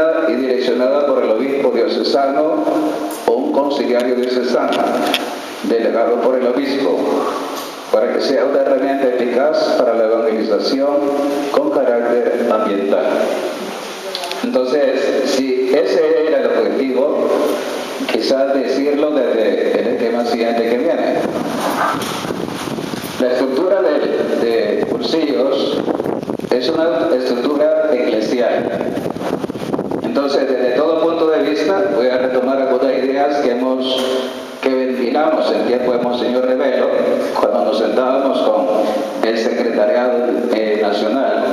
dirigida y direccionada por el obispo diocesano o un conciliario diocesano, delegado por el obispo, para que sea una herramienta eficaz para la evangelización con carácter ambiental. Entonces, si ese era el objetivo, quizás decirlo desde el tema siguiente que viene. La estructura de cursillos es una estructura eclesial. Entonces, desde todo punto de vista, voy a retomar algunas ideas que ventilamos en tiempo de Monseñor Revelo, cuando nos sentábamos con el Secretariado Nacional.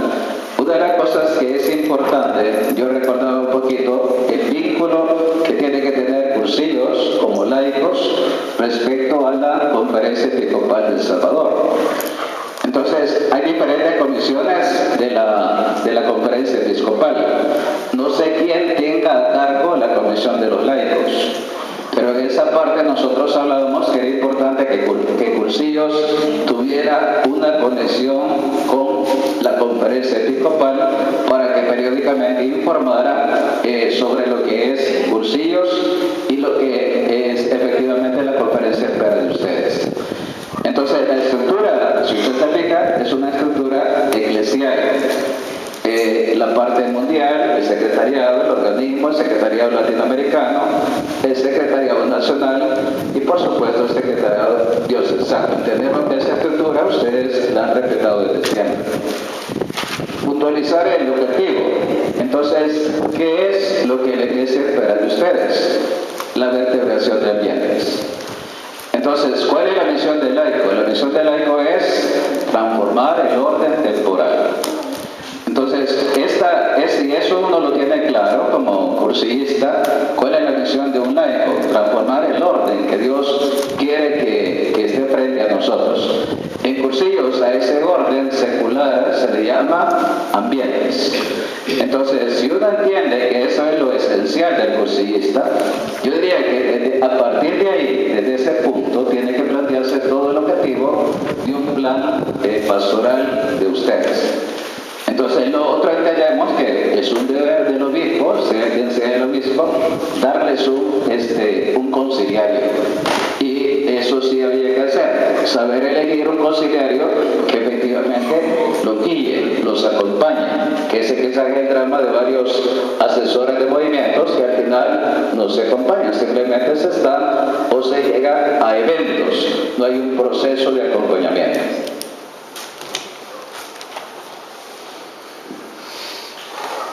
Una de las cosas que es importante, yo recordaba un poquito el vínculo que tiene que tener cursillos como laicos respecto a la Conferencia Episcopal del Salvador. Entonces, hay diferentes comisiones de la Conferencia Episcopal. No sé quién tenga a cargo la Comisión de los Laicos, pero en esa parte nosotros hablábamos que era importante que Cursillos tuviera una conexión con la Conferencia Episcopal para que periódicamente informara sobre lo que es Cursillos y lo que es efectivamente la Conferencia Espera de ustedes. Entonces, la estructura, si usted se fija, es una estructura eclesial. La parte mundial, el secretariado, el organismo, el secretariado latinoamericano, el secretariado nacional y por supuesto el secretariado diocesano. Entendemos que esa estructura ustedes la han respetado desde siempre. Puntualizar el objetivo. Entonces, ¿qué es lo que la Iglesia espera de ustedes? La vertebración de ambientes. Entonces, ¿cuál es la misión del laico? La misión del laico es transformar el orden temporal. Entonces, si eso uno lo tiene claro como cursillista, ¿cuál es la misión de un laico? Transformar el orden que Dios quiere que esté frente a nosotros. En cursillos a ese orden secular se le llama ambientes. Entonces, si uno entiende que eso es lo esencial del cursillista, yo diría que a partir de ahí, desde ese punto, tiene que plantearse todo el objetivo de un plan pastoral de ustedes. Entonces, lo otro entendemos que es un deber del obispo, sea quien sea el obispo, darles un conciliario. Y eso sí había que hacer, saber elegir un conciliario que efectivamente los guíe, los acompañe, que ese quizás es el drama de varios asesores de movimientos que al final no se acompañan, simplemente se está o se llega a eventos, no hay un proceso de acompañamiento.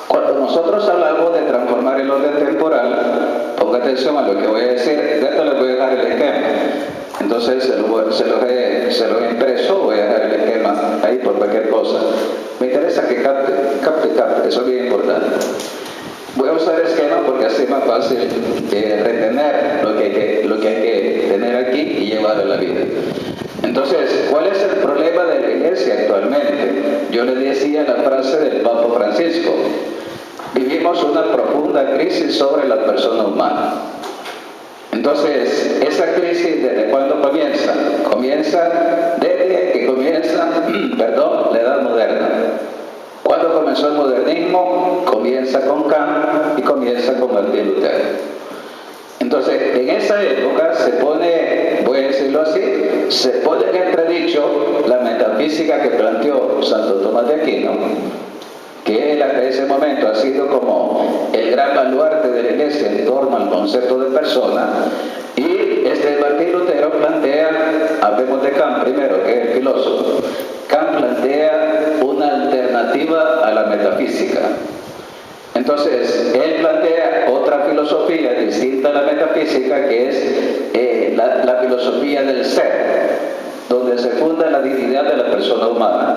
Cuando nosotros hablamos de transformar el orden temporal, ponga atención a lo que voy a decir, de esto les voy a dar el esquema. Entonces se los he impreso, voy a dejar el esquema ahí por cualquier cosa. Me interesa que capte, eso es bien importante. Voy a usar el esquema porque así es más fácil retener lo que hay que tener aquí y llevarlo a la vida. Entonces, ¿cuál es el problema de la Iglesia actualmente? Yo le decía la frase del Papa Francisco: vivimos una profunda crisis sobre la persona humana. Entonces, esa crisis, ¿desde cuándo comienza? Comienza desde que comienza, la Edad Moderna. ¿Cuándo comenzó el modernismo? Comienza con Kant y comienza con Martín Lutero. Entonces, en esa época se pone, voy a decirlo así, se pone en entredicho la metafísica que planteó Santo Tomás de Aquino, que él hasta ese momento ha sido como el gran baluarte de la Iglesia en torno al concepto de persona, y Martín Lutero plantea, hablemos de Kant primero, que es el filósofo. Kant plantea una alternativa a la metafísica. Entonces, él plantea otra filosofía distinta a la metafísica, que es la filosofía del ser, donde se funda la dignidad de la persona humana.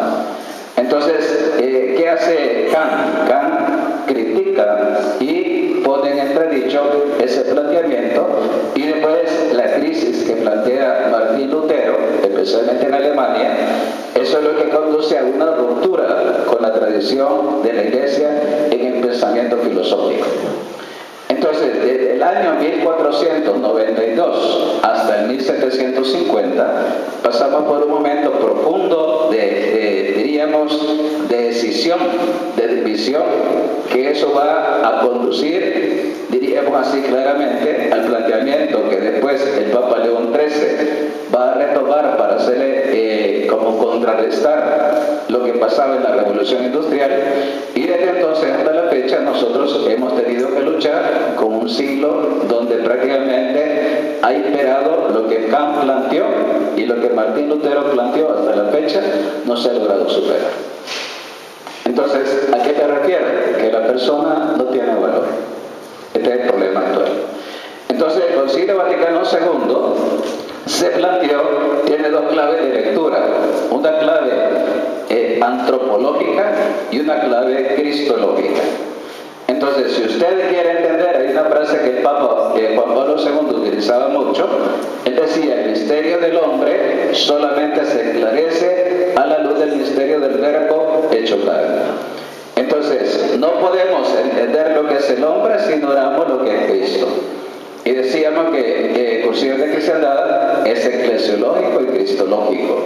Entonces, ¿qué hace Kant? Kant critica y pone en entredicho ese planteamiento, y después la crisis que plantea Martín Lutero, especialmente en Alemania, eso es lo que conduce a una ruptura con la tradición de la Iglesia en el pensamiento filosófico. Entonces, desde el año 1492 hasta el 1750, pasamos por un momento profundo diría decíamos, de decisión, de división, que eso va a conducir, diríamos así claramente, al planteamiento que después el Papa León XIII va a retomar para hacerle como contrarrestar lo que pasaba en la Revolución Industrial, y desde entonces hasta la fecha nosotros hemos tenido que luchar con un siglo donde prácticamente ha imperado lo que Kant planteó y lo que Martín Lutero planteó hasta la fecha no se ha logrado superar. Entonces, ¿a qué me refiero? Que la persona no tiene valor. Este es el problema actual. Entonces, el Concilio Vaticano II se planteó, tiene dos claves de lectura, una clave antropológica y una clave cristológica. Entonces, si usted quiere entender, hay una frase que el Papa Juan Pablo II utilizaba mucho. Él decía: el misterio del hombre solamente se esclarece a la luz del misterio del Verbo hecho carne. Entonces, no podemos entender lo que es el hombre si ignoramos lo que es Cristo. Y decíamos que Cursillos de Cristiandad es eclesiológico y cristológico.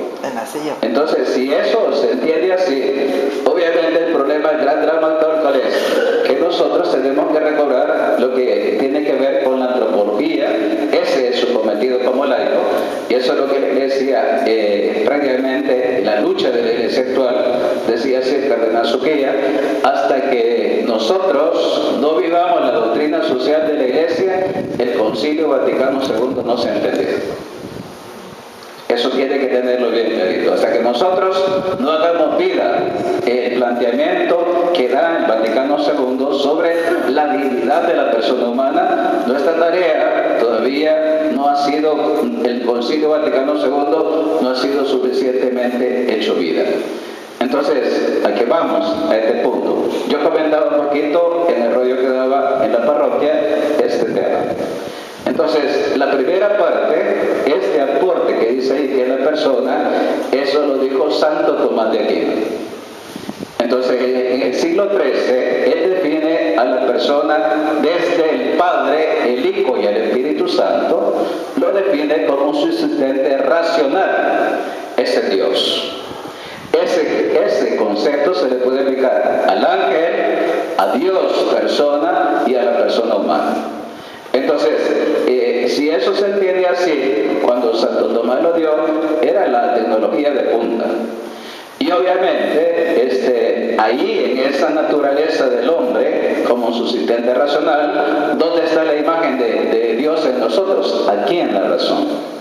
Entonces, si eso se entiende así, obviamente el problema, el gran drama actual, ¿cuál es? Que nosotros tenemos que recobrar lo que tiene que ver con la antropología. Ese es su cometido como laico, y eso es lo que la Iglesia, prácticamente la lucha de la Iglesia actual, decía así el cardenal Suquía, hasta que nosotros no vivamos la doctrina social de la Iglesia, el Concilio Vaticano II no se ha entendido. Eso tiene que tenerlo bien clarito. Hasta que nosotros no hagamos vida el planteamiento que da el Vaticano II sobre la dignidad de la persona humana, nuestra tarea todavía no ha sido, el Concilio Vaticano II no ha sido suficientemente hecho vida. Entonces, ¿a qué vamos? A este punto. Yo comentaba un poquito en el rollo que daba en la parroquia este tema. Entonces, la primera parte, este aporte que dice ahí que la persona, eso lo dijo Santo Tomás de Aquino. Entonces, en el siglo XIII, él define a la persona desde el Padre, el Hijo y el Espíritu Santo, lo define como un subsistente racional, ese Dios. Ese concepto se le puede aplicar al ángel, a Dios persona y a la persona humana. Entonces, si eso se entiende así, cuando Santo Tomás lo dio, era la tecnología de punta. Y obviamente, ahí en esa naturaleza del hombre, como un subsistente racional, ¿dónde está la imagen de Dios en nosotros? Aquí en la razón.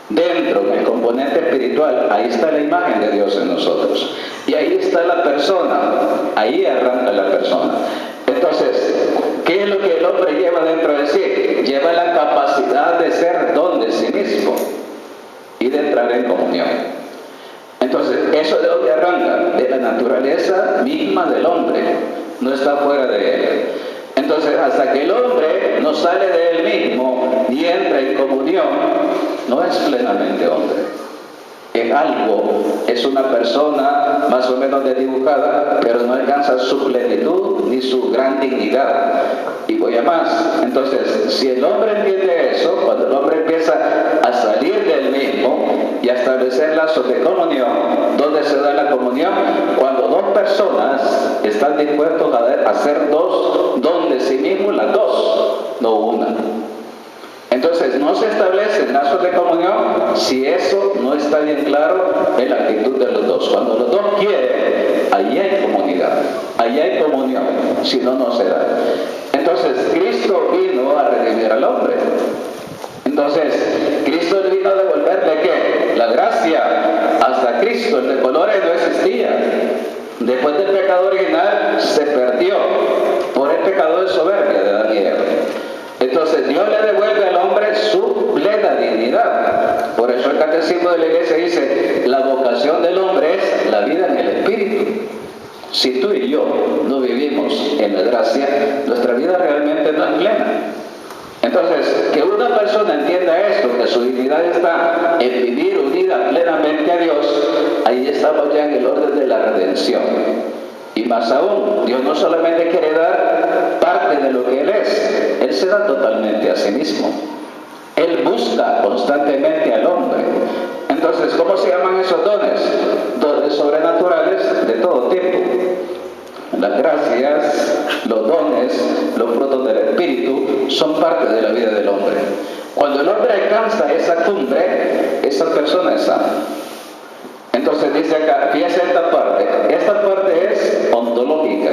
Dentro del componente espiritual, ahí está la imagen de Dios en nosotros. Y ahí está la persona, ahí arranca la persona. Entonces, ¿qué es lo que el hombre lleva dentro de sí? Lleva la capacidad de ser don de sí mismo y de entrar en comunión. Entonces, ¿eso de dónde arranca? De la naturaleza misma del hombre, no está fuera de él. Entonces, hasta que el hombre no sale de él mismo y entra en comunión, no es plenamente hombre. Es algo, es una persona más o menos desdibujada, pero no alcanza su plenitud ni su gran dignidad. Y voy a más. Entonces, si el hombre entiende eso, cuando el hombre empieza a salir del mismo y a establecer lazos de comunión, ¿dónde se da la comunión? Cuando dos personas están dispuestos a hacer dos, donde sí mismo las dos, no una. Entonces, no se establecen lazos de comunión si eso no está bien claro en la actitud de los dos. Cuando los dos quieren, ahí hay comunidad, ahí hay comunión, si no, no se da. Entonces, Cristo vino a redimir al hombre. Entonces, Cristo vino a devolverle ¿qué? La gracia. Hasta Cristo, el de colores no existía. Después del pecado original, se perdió por el pecado de soberbia de Adán y Eva. Entonces Dios le devuelve al hombre su plena dignidad. Por eso el catecismo de la Iglesia dice: la vocación del hombre es la vida en el Espíritu. Si tú y yo no vivimos en la gracia, nuestra vida realmente no es plena. Entonces, que una persona entienda esto, que su dignidad está en vivir unida plenamente a Dios, ahí estamos ya en el orden de la redención. Y más aún, Dios no solamente quiere dar parte de lo que Él es, Él se da totalmente a sí mismo. Él busca constantemente al hombre. Entonces, ¿cómo se llaman esos dones? Dones sobrenaturales de todo tipo. Las gracias, los dones, los frutos del Espíritu son parte de la vida del hombre. Cuando el hombre alcanza esa cumbre, esa persona es sana. Entonces dice acá, fíjese esta parte es ontológica.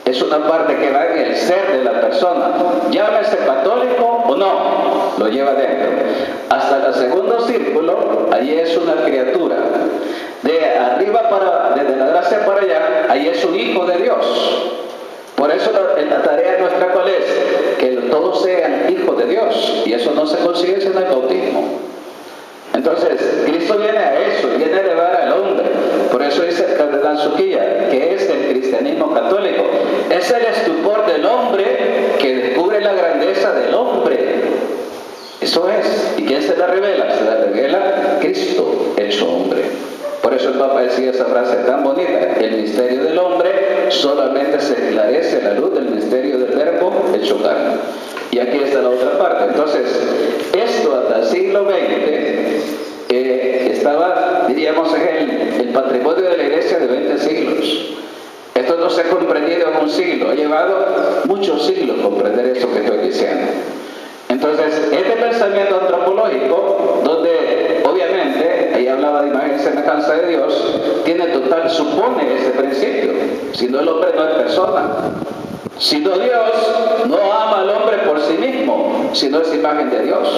Es una parte que va en el ser de la persona. Llámese católico o no, lo lleva dentro. Hasta el segundo círculo, allí es una criatura. De arriba desde la gracia para allá, ahí es un hijo de Dios. Por eso la tarea nuestra, ¿cuál es? Que todos sean hijos de Dios. Y eso no se consigue sin el bautismo. Entonces, Cristo viene a eso, viene a elevar al hombre. Por eso dice el cardenal Suquilla, que es el cristianismo católico. Es el estupor del hombre que descubre la grandeza del hombre. Eso es. ¿Y quién se la revela? Se la revela Cristo, hecho hombre. Por eso el Papa decía esa frase tan bonita: el misterio del hombre solamente se esclarece a la luz del misterio del verbo hecho carne. Y aquí está la otra parte. Entonces, esto hasta el siglo XX estaba, diríamos, en el patrimonio de la Iglesia de 20 siglos. Esto no se ha comprendido en un siglo. Ha llevado muchos siglos comprender eso que estoy diciendo. Entonces, este pensamiento antropológico, donde obviamente, ahí hablaba de imagen y semejanza de Dios, supone ese principio. Si no, el hombre no es persona. Si no, Dios no ama al hombre por sí mismo, sino es imagen de Dios.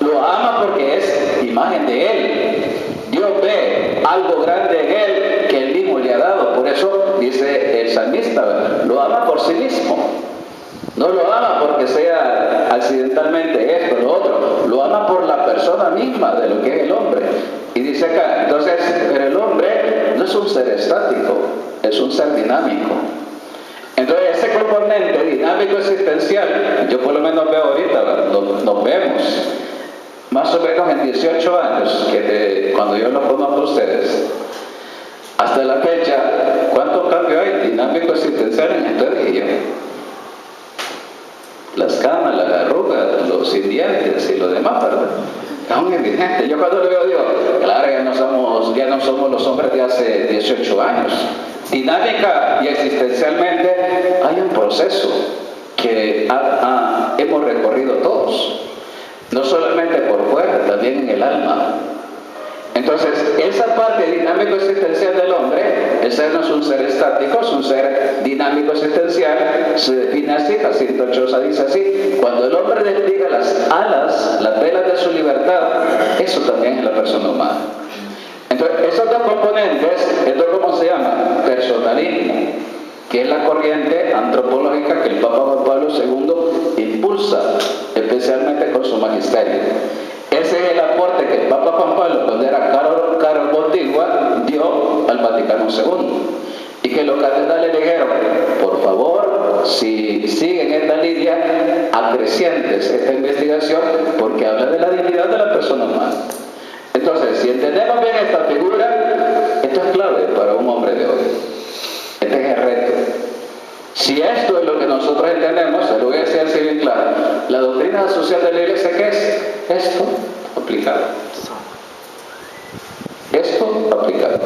Lo ama porque es imagen de Él. Dios ve algo grande en Él que Él mismo le ha dado. Por eso dice el salmista, lo ama por sí mismo. No lo ama porque sea accidentalmente esto, lo otro. Lo ama por la persona misma de lo que es el hombre. Y dice acá, entonces, pero el hombre no es un ser estático, es un ser dinámico. Entonces, ese componente dinámico existencial, yo por lo menos veo ahorita, nos vemos, más o menos en 18 años, cuando yo los conozco a ustedes, hasta la fecha, ¿cuántos cambios hay dinámico existencial en ustedes y yo? Las camas, las arrugas, los dientes y lo demás, ¿verdad? Es un indigente. Yo cuando le veo, digo, claro, ya no somos los hombres de hace 18 años. Dinámica y existencialmente hay un proceso que hemos recorrido todos. No solamente por fuera, también en el alma. Entonces, esa parte dinámico existencial del hombre, el ser no es un ser estático, es un ser dinámico existencial, se define así, Jacinto Choza dice así: cuando el hombre despliega las alas, las velas de su libertad, eso también es la persona humana. Entonces, esos dos componentes, esto ¿cómo se llama? Personalismo, que es la corriente antropológica que el Papa Juan Pablo II impulsa, especialmente con su magisterio. Ese es el aporte que el Papa Juan Pablo, cuando era Carol Botigua, dio al Vaticano II. Y que los cardenales le dijeron, por favor, si siguen esta línea, acrecientes esta investigación, porque habla de la dignidad de la persona humana. Entonces, si entendemos bien esta figura, esto es clave para un hombre de hoy. Este es el reto. Si esto es lo que nosotros entendemos, se lo voy a decir así bien claro. La doctrina social de la Iglesia, ¿qué es? Esto aplicado. Esto aplicado.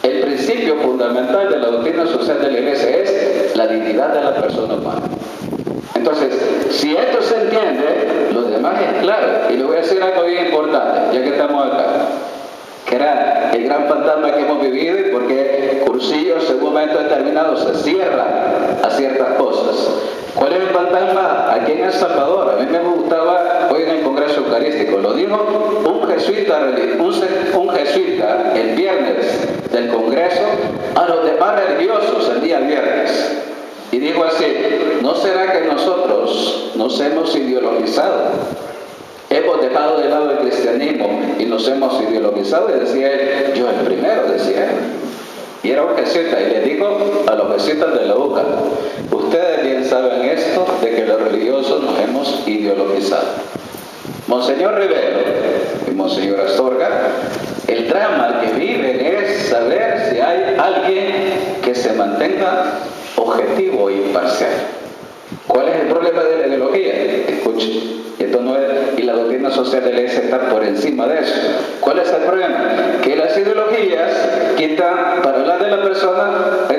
El principio fundamental de la doctrina social de la Iglesia es la dignidad de la persona humana. Entonces, si esto se entiende, lo demás es claro. Y le voy a decir algo bien importante, ya que estamos acá, que era el gran fantasma que hemos vivido, y porque cursillos en un momento determinado se cierran a ciertas cosas. ¿Cuál es el fantasma aquí en El Salvador? A mí me gustaba hoy en el Congreso Eucarístico, lo dijo un jesuita el viernes del Congreso a los demás religiosos el día viernes. Y dijo así: ¿no será que nosotros nos hemos ideologizado? Hemos dejado de lado el cristianismo y nos hemos ideologizado. Y decía él, yo el primero, decía él. Y era un jesuita, y le digo a los jesuitas de la UCA, ustedes bien saben esto de que los religiosos nos hemos ideologizado. Monseñor Rivero y Monseñor Astorga, el drama que viven es saber si hay alguien que se mantenga objetivo e imparcial. ¿Cuál es el problema de la ideología? Escuche, esto no es, y la doctrina social de la iglesia está por encima de eso. ¿Cuál es el problema? Que las ideologías quitan, para hablar de la persona, hay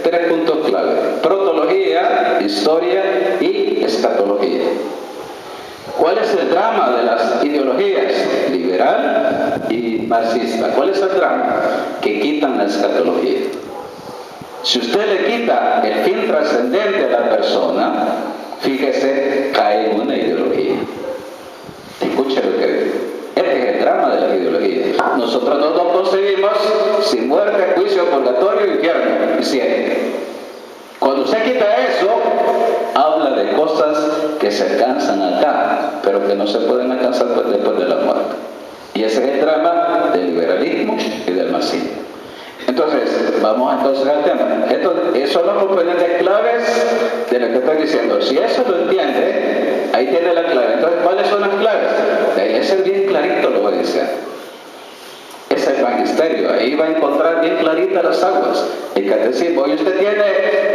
tres puntos clave: protología, historia y escatología. ¿Cuál es el drama de las ideologías? Liberal y marxista. ¿Cuál es el drama? Que quitan la escatología. Si usted le quita el fin trascendente a la persona, fíjese, cae en una ideología. Escuche lo que digo. Este es el drama de las ideologías. Nosotros no nos concebimos sin muerte, juicio, purgatorio, infierno y cielo. Cuando usted quita eso, habla de cosas que se alcanzan acá, pero que no se pueden alcanzar después de la muerte. Y ese es el drama del liberalismo y del marxismo. Entonces, vamos entonces al tema. Esos son los componentes claves de lo que estoy diciendo. Si eso lo entiende, ahí tiene la clave. Entonces, ¿cuáles son las claves? La iglesia es bien clarito, lo voy a decir. Es el magisterio, ahí va a encontrar bien claritas las aguas. El catecismo, y usted tiene,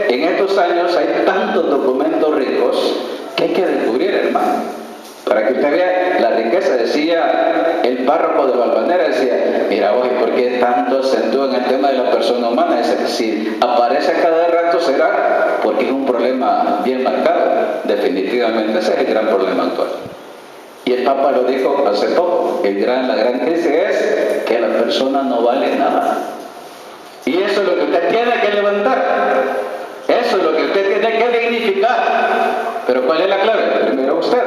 en estos años hay tantos documentos ricos que hay que descubrir, hermano. Para que usted vea la riqueza. Decía el párroco de Valvanera, decía, mira vos, ¿por qué tanto acentúa en el tema de la persona humana? Dice, si aparece cada rato será porque es un problema bien marcado. Definitivamente ese es el gran problema actual. Y el Papa lo dijo hace poco, la gran crisis es que la persona no vale nada. Y eso es lo que usted tiene que levantar. Eso es lo que usted tiene que dignificar. Pero ¿cuál es la clave? Primero usted.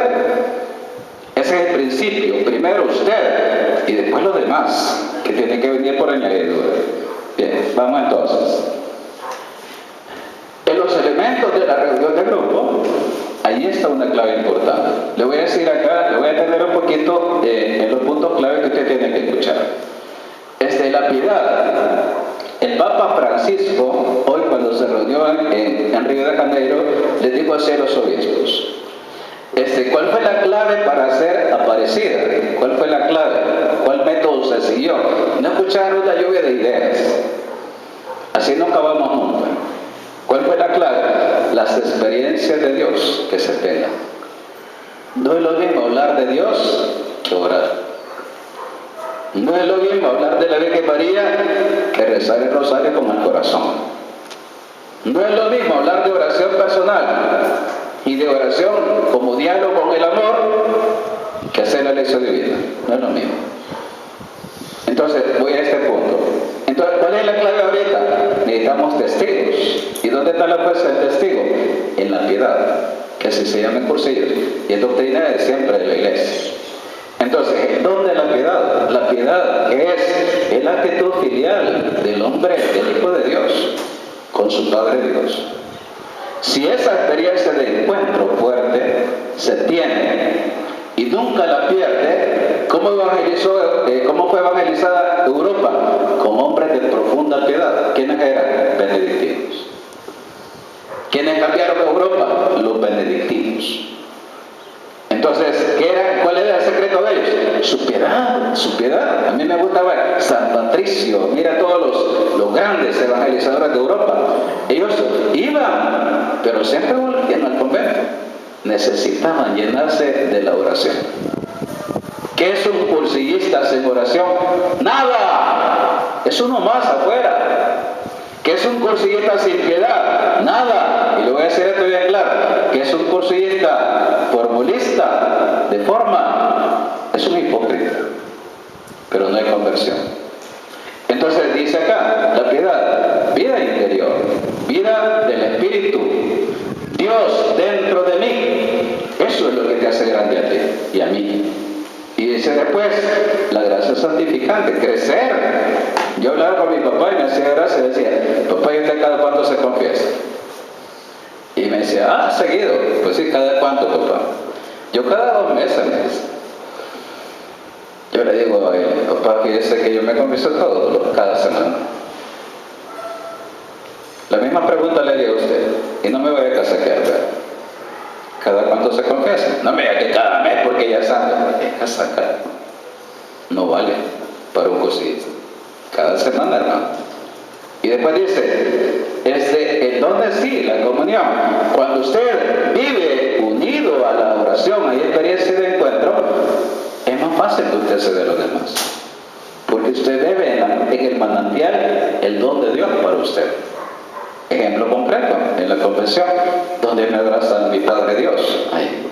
Ese es el principio. Primero usted y después los demás, que tienen que venir por añadidura. Bien, vamos entonces. En los elementos de la reunión de grupo, ahí está una clave importante. Le voy a decir acá, le voy a tener un poquito en los puntos clave que usted tiene que escuchar. La piedad. El Papa Francisco, hoy cuando se reunió en Río de Janeiro, le dijo así a los obispos. ¿Cuál fue la clave para ser aparecida? ¿Cuál fue la clave? ¿Cuál método se siguió? No escuchar una lluvia de ideas. Así nunca vamos juntos. ¿Cuál fue la clave? Las experiencias de Dios que se tengan. No es lo mismo hablar de Dios que orar. No es lo mismo hablar de la Virgen María que rezar el rosario con el corazón. No es lo mismo hablar de oración personal y de oración como diálogo con el amor que hacer la lección divina. No es lo mismo. Entonces, voy a este punto. Entonces, ¿cuál es la clave ahorita? Necesitamos testigos. ¿Y dónde está la fuerza del testigo? En la piedad, que así se llama en cursillos. Y es doctrina de siempre de la iglesia. Entonces, ¿dónde la piedad? La piedad es el actitud filial del hombre, del Hijo de Dios, con su Padre Dios. Si esa experiencia de encuentro fuerte se tiene y nunca la pierde, ¿cómo fue evangelizada Europa? Con hombres de profunda piedad. ¿Quiénes eran? Benedictinos. ¿Quiénes cambiaron Europa? Los benedictinos. Entonces, ¿cuál era el secreto de ellos? Su piedad, su piedad. A mí me gustaba San Patricio, mira todos los grandes evangelizadores de Europa. Ellos iban, pero siempre volvían al convento. Necesitaban llenarse de la oración. ¿Qué es un cursillista sin oración? ¡Nada! Es uno más afuera. ¿Qué es un cursillista sin piedad? Nada. Y le voy a decir esto bien claro. ¿Qué es un cursillista formulista de forma? Es un hipócrita. Pero no hay conversión. Entonces dice acá, la piedad, vida interior, vida del espíritu, Dios dentro de mí. Eso es lo que te hace grande a ti y a mí. Y dice después, la gracia santificante, crecer. Yo hablaba con mi papá y me hacía gracia y decía, papá, ¿y usted cada cuánto se confiesa? Y me decía, seguido. Pues sí, ¿cada cuánto, papá? Yo cada 2 meses, me dice. Yo le digo, papá, fíjese que yo me confieso cada semana. La misma pregunta le digo a usted, y no me voy a casaquear, ¿verdad? ¿Cada cuánto se confiesa? No me diga que cada mes porque ya sabe. Es casaca. No vale para un cursillista. Cada semana, hermano. Y después dice, el don de sí, así la comunión. Cuando usted vive unido a la oración, hay experiencia de encuentro, es más fácil que usted se dé a los demás. Porque usted bebe en el manantial el don de Dios para usted. Ejemplo concreto, en la confesión, donde me abraza mi Padre Dios. Ahí.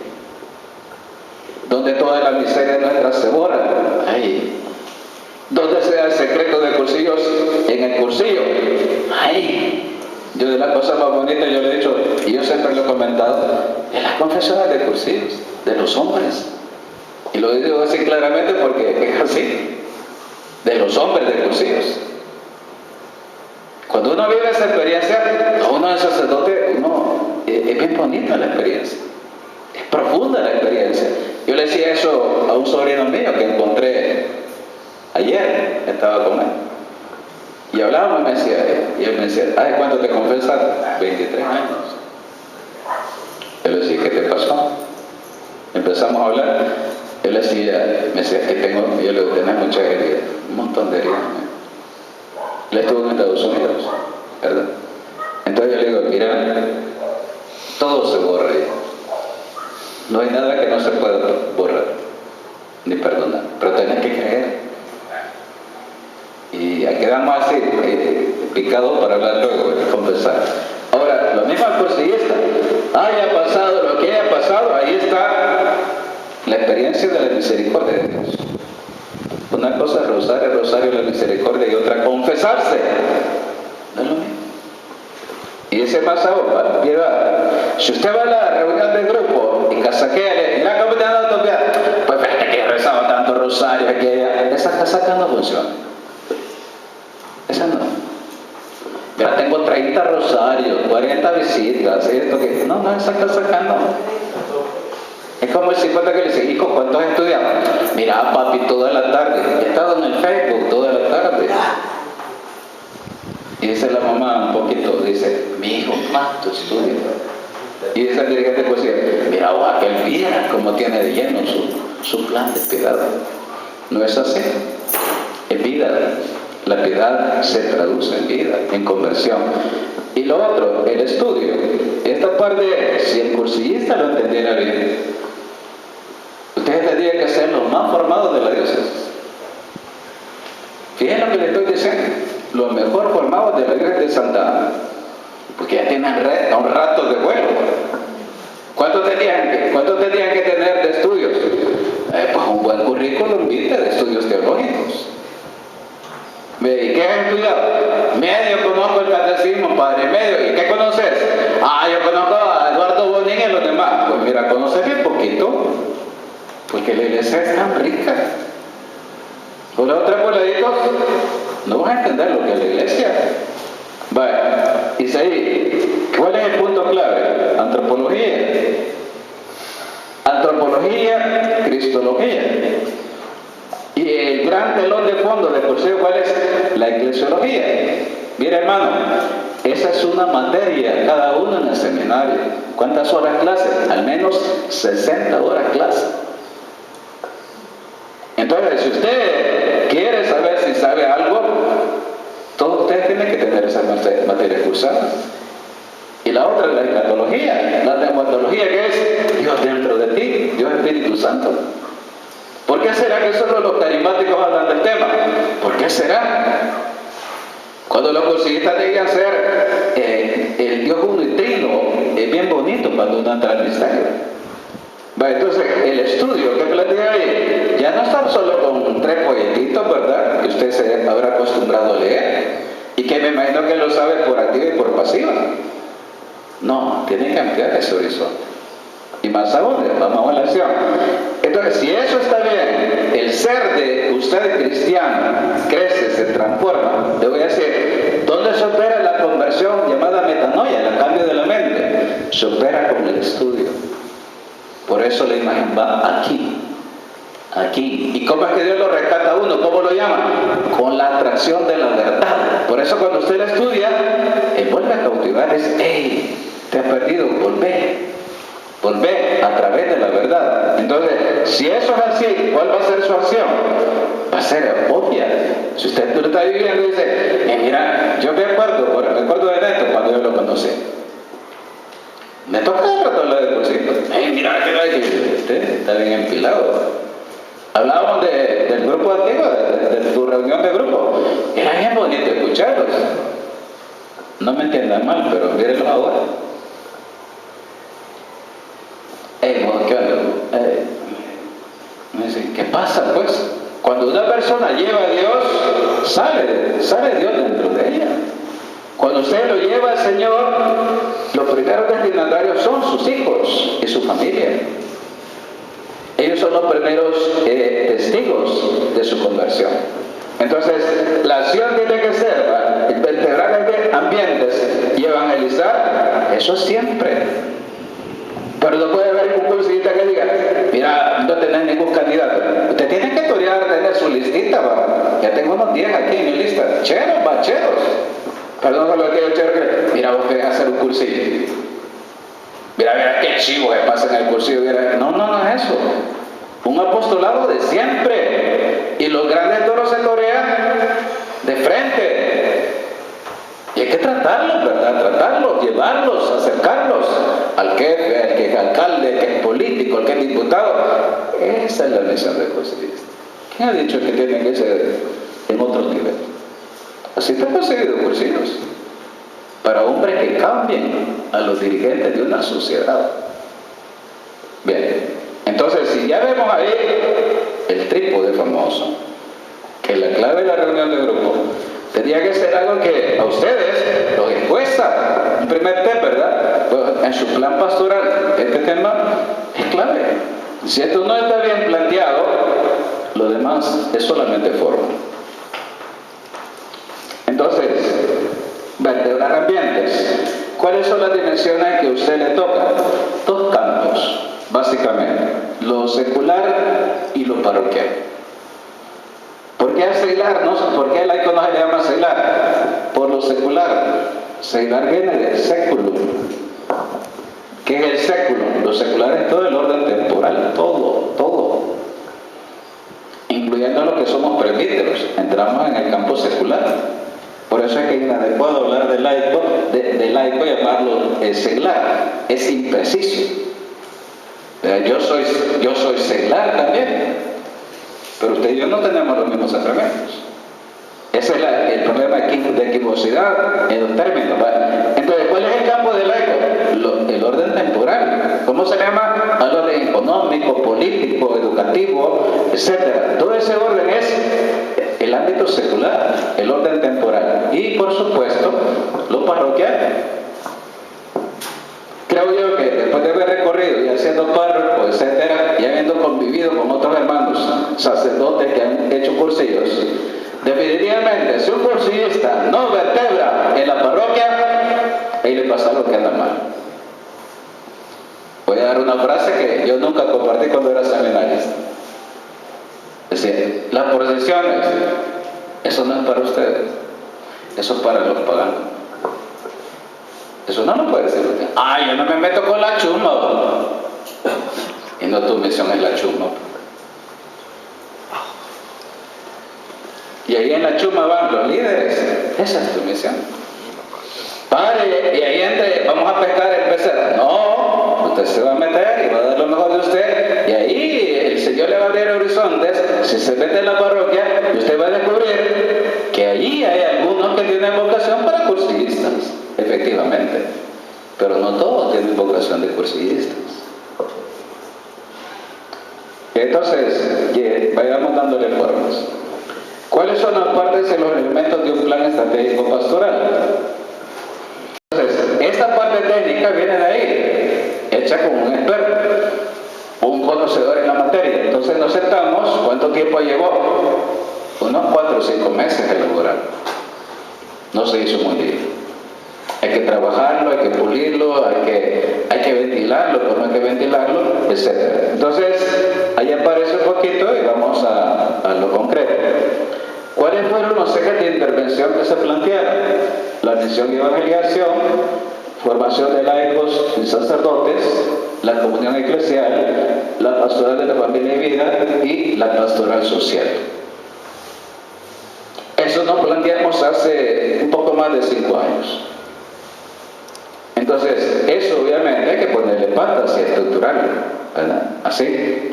Donde toda la miseria nuestra se borra. Ahí. Donde sea el secreto de cursillos, en el cursillo. Ahí. Yo de las cosas más bonitas, yo le he dicho, y yo siempre lo he comentado, en las confesiones de cursillos, de los hombres. Y lo digo así claramente porque es así. De los hombres de cursillos. Cuando uno vive esa experiencia, uno es sacerdote, es bien bonita la experiencia. Es profunda la experiencia. Yo le decía eso a un sobrino mío que encontré ayer, estaba con él. Y hablábamos y él me decía, ay, ¿cuánto te confesas? 23 años. Yo le decía, ¿qué te pasó? Empezamos a hablar. Él me decía que yo le tenía mucha herida, un montón de heridas. Él estuvo en Estados Unidos, ¿verdad? Entonces yo le digo, mira, todo se borra ahí. No hay nada que no se pueda borrar, ni perdonar, pero tenés que creer. Y quedamos así, picados para hablar luego, confesar. Ahora, lo mismo al cursillista. Haya pasado lo que haya pasado, ahí está la experiencia de la misericordia de Dios. Una cosa es rosario, la misericordia, y otra confesarse. No es lo mismo. Y dice más aún, si usted va a la reunión de grupo y casaquea, mira cómo te han dado topiar, pues fíjate que he rezado tanto rosario, esa casaca no funciona. Esa no. Mira, tengo 30 rosarios, 40 visitas, esto que. No, esa casaca no. Es como el 50 que le dice, hijo, ¿cuántos estudiamos? Mira, papi, toda la tarde. He estado en el Facebook toda la tarde. Y dice la mamá un poquito, dice, mi hijo, ¿cuánto estudia? Y dice el dirigente pues mira, aquel viera cómo tiene de lleno su plan de piedad. No es así. Es vida. La piedad se traduce en vida, en conversión. Y lo otro, el estudio. Esta parte, si el cursillista lo entendiera bien, ustedes tendrían que ser los más formados de la diócesis. Fíjense lo que le estoy diciendo. Los mejor formados de la diócesis de Santa Ana. Porque ya tienen un rato de vuelo. ¿Cuánto tenían que tener de estudios? Pues un buen currículum vitae de estudios teológicos. ¿Y qué has estudiado? Medio conozco el catecismo, padre, medio. ¿Y qué conoces? Yo conozco a Eduardo Bonín y los demás. Pues mira, conoces bien poquito, porque la iglesia es tan rica. Con los tres poladitos no vas a entender lo que es la iglesia. Vaya, dice ahí, ¿cuál es el punto clave? Antropología, cristología. Y el gran telón de fondo de cursillo, ¿cuál es? La eclesiología. Mira, hermano, esa es una materia cada uno en el seminario. ¿Cuántas horas clase? Al menos 60 horas clase. Entonces, si usted quiere saber si sabe algo, todos ustedes tienen que tener esa materia cursada. Y la otra es la escatología, la pneumatología, que es Dios dentro de ti, Dios Espíritu Santo. ¿Por qué será que solo los carismáticos hablan del tema? ¿Por qué será? Cuando los cursillistas llegan a ser el Dios uno y trino, es bien bonito cuando uno entra al misterio. Entonces, el estudio que plantea ahí, ya no está solo con 3 folletitos, ¿verdad? Que usted se habrá acostumbrado a leer, y que me imagino que lo sabe por activa y por pasiva. No, tiene que ampliar ese horizonte. Y más aún, vamos a la acción. Entonces, si eso está bien, el ser de usted cristiano crece, se transforma. Le voy a decir, ¿dónde se opera la conversión llamada metanoia, el cambio de la mente? Se opera con el estudio. Por eso la imagen va aquí. Aquí. ¿Y cómo es que Dios lo rescata a uno? ¿Cómo lo llama? Con la atracción de la verdad. Por eso cuando usted la estudia, Él vuelve a cautivar. Es, hey, te has perdido, volvé a través de la verdad. Entonces, si eso es así, ¿cuál va a ser su acción? Va a ser obvia. Si usted está viviendo y dice, mira, yo me acuerdo de esto cuando yo lo conocí. Me toca de rato hablar de cursillos. Mira, que usted está bien empilado. Hablábamos del grupo antiguo, de tu reunión de grupo. Era bien bonito escucharlos. No me entiendan mal, pero mírenlos ahora. ¿Qué onda? Me dicen, ¿qué pasa pues? Cuando una persona lleva a Dios, sale Dios dentro de ella. Cuando usted lo lleva al Señor, los primeros destinatarios son sus hijos y su familia. Ellos son los primeros testigos de su conversión. Entonces, la acción tiene que ser vertebrar ambientes y evangelizar, eso siempre. Pero no puede haber un cursista que diga, mira, no tenés ningún candidato. Usted tiene que torear, tener su listita, ¿va? Ya tengo unos 10 aquí en mi lista. Cheros, bacheros. Perdón por lo que yo chero que, mira, vos querés hacer un cursillo. Mira, qué chivo que pasa en el cursillo. No es eso. Un apostolado de siempre. Y los grandes toros se torean de frente. Y hay que tratarlos, ¿verdad? Tratarlos, llevarlos, acercarlos al jefe, al que es alcalde, al que es político, al que es diputado. Esa es la misión del cursilista. ¿Quién ha dicho que tiene que ser en otro nivel? Así te han conseguido cursillos. Para hombres que cambien a los dirigentes de una sociedad. Bien, entonces si ya vemos ahí el trípode famoso, que la clave de la reunión de grupo tendría que ser algo que a ustedes los cuesta. Un primer tema, ¿verdad? Pues en su plan pastoral, este tema es clave. Si esto no está bien planteado, lo demás es solamente forma. Entonces, vertebrar ambientes. ¿Cuáles son las dimensiones que a usted le toca? 2 campos, básicamente. Lo secular y lo parroquial. ¿Por qué seglar? ¿Por qué el laico no se le llama seglar? Por lo secular. Seglar viene del século. ¿Qué es el século? Lo secular es todo el orden temporal, todo. Incluyendo lo que somos presbíteros. Entramos en el campo secular. Por eso es que es inadecuado hablar de laico y llamarlo seglar. Es impreciso. Yo soy seglar también. Pero usted y yo no tenemos los mismos sacramentos. Ese es el problema de equivocidad en los términos. Entonces, ¿cuál es el campo del laico? El orden temporal. ¿Cómo se llama? El orden económico, político, educativo, etc. Todo ese orden es el ámbito secular, el orden temporal. Y, por supuesto, lo parroquial. Creo yo que después de haber recorrido y siendo párroco, etcétera, y habiendo convivido con otros hermanos sacerdotes que han hecho cursillos, definitivamente, si un cursillista no vertebra en la parroquia, ahí le pasa lo que anda mal. Voy a dar una frase que yo nunca compartí cuando era seminarista. Es decir, las procesiones, eso no es para ustedes, eso es para los paganos. Eso no lo puede decir usted. Yo no me meto con la chusma. Y no, tu misión es la chusma. Y ahí en la chusma van los líderes. Esa es tu misión. Padre, y ahí vamos a pescar el pecero. No, usted se va a meter y va a dar lo mejor de usted. Y ahí el Señor le va a abrir horizontes. Si se mete en la parroquia, usted va a descubrir que allí hay algunos que tienen vocación para cursillistas. Efectivamente, pero no todos tienen vocación de cursillistas. Entonces, vayamos dándole formas. ¿Cuáles son las partes y los elementos de un plan estratégico pastoral? Entonces, esta parte técnica viene de ahí, hecha con un experto, un conocedor en la materia. Entonces nos sentamos, ¿cuánto tiempo llevó? Unos 4 o 5 meses de elaborar. No se hizo muy bien. Hay que trabajarlo, hay que pulirlo, hay que ventilarlo, pues no hay que ventilarlo, etc. Entonces, ahí aparece un poquito y vamos a lo concreto. ¿Cuáles fueron los ejes de intervención que se plantearon? La misión y evangelización, formación de laicos y sacerdotes, la comunión eclesial, la pastoral de la familia y vida y la pastoral social. Eso nos planteamos hace un poco más de 5 años. Entonces, eso obviamente hay que ponerle patas y estructurarlo, ¿verdad? Así.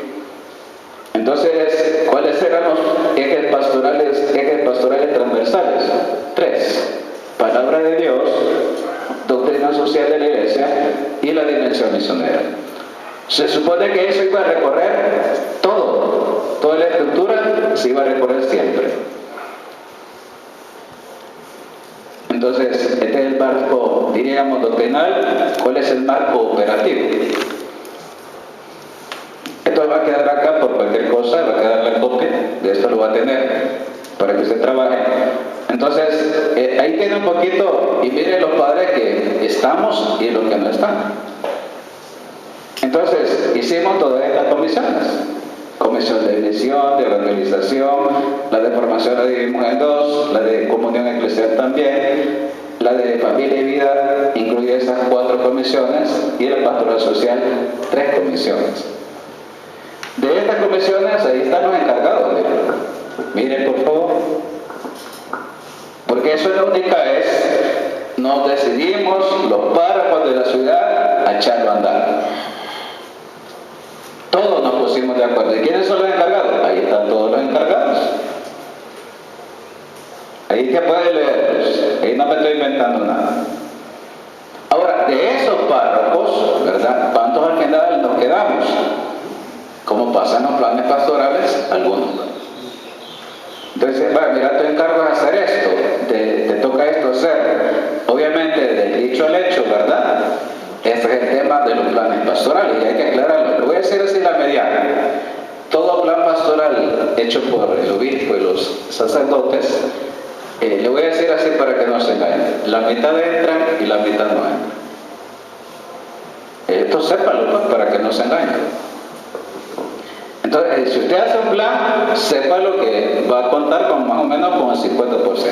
Entonces, ¿cuáles eran los ejes pastorales transversales? 3. Palabra de Dios, doctrina social de la iglesia y la dimensión misionera. Se supone que eso iba a recorrer toda la estructura se iba a recorrer siempre. Entonces, este es el marco, diríamos, doctrinal. ¿Cuál es el marco operativo? Esto va a quedar acá por cualquier cosa, va a quedar la copia, de esto lo va a tener para que usted trabaje. Entonces, ahí tiene un poquito, y miren los padres que estamos y los que no están. Entonces, hicimos todas estas comisiones. Comisión de misión, de evangelización, la de formación la dividimos en 2, la de comunión eclesial también, la de familia y vida incluye esas 4 comisiones y la pastoral social 3 comisiones. De estas comisiones, ahí están los encargados. Miren por favor. Porque eso es la única vez nos decidimos los párrocos de la ciudad a echarlo a andar. Todos nos pusimos de acuerdo. ¿Y quiénes son los encargados? Ahí están todos los encargados. Ahí que puede leer. Ahí no me estoy inventando nada. Ahora, de esos párrocos, ¿verdad? ¿Cuántos al final nos quedamos? Como pasan los planes pastorales, algunos. Entonces, bueno, mira, tu encargo es hacer esto, te toca esto hacer. Obviamente, del dicho al hecho, ¿verdad? Este es el tema de los planes pastorales y hay que aclararlo. Lo voy a decir así la mediana. Todo plan pastoral hecho por el obispo y los sacerdotes, le voy a decir así para que no se engañen. La mitad entran y la mitad no entran. Esto sépalo, pues, para que no se engañen. Entonces, si usted hace un plan, sepa lo que va a contar con más o menos con el 50%.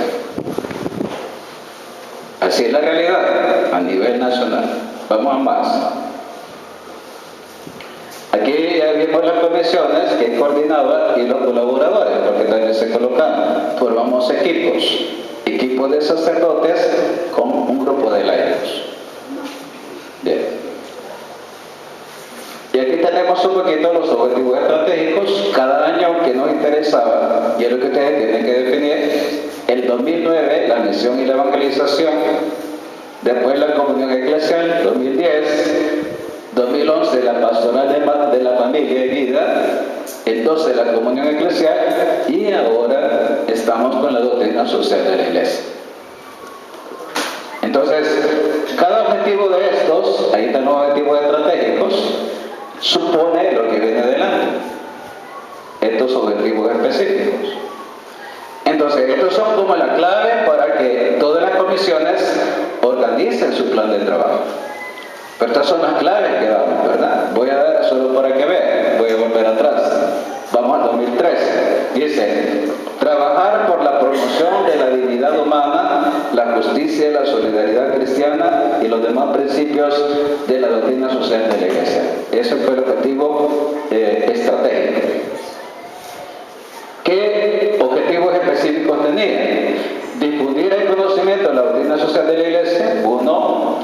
Así es la realidad a nivel nacional. Vamos a más. Aquí ya vimos las comisiones que coordinaban y los colaboradores, porque también se colocan. Formamos equipos de sacerdotes con un grupo de laicos. Bien. Y aquí tenemos un poquito los objetivos estratégicos. Cada año que nos interesaba, y es lo que ustedes tienen que definir, el 2009 la misión y la evangelización, después la comunión eclesial, 2010, 2011 la pastoral de la familia y vida, el 12 la comunión eclesial y ahora estamos con la doctrina social de la iglesia. Entonces, cada objetivo de estos, ahí están los objetivos estratégicos, supone lo que viene adelante, estos objetivos específicos. Entonces, estos son como la clave para que todas las comisiones organicen su plan de trabajo. Pero estas son las claves que damos, ¿verdad? Voy a dar solo para que vean, voy a volver atrás. Vamos al 2013. Dice, trabajar por la promoción de la dignidad humana, la justicia, la solidaridad cristiana y los demás principios de la doctrina social de la iglesia. Ese fue el objetivo estratégico. ¿Qué objetivos específicos tenía? Difundir el conocimiento de la doctrina social de la iglesia. 1.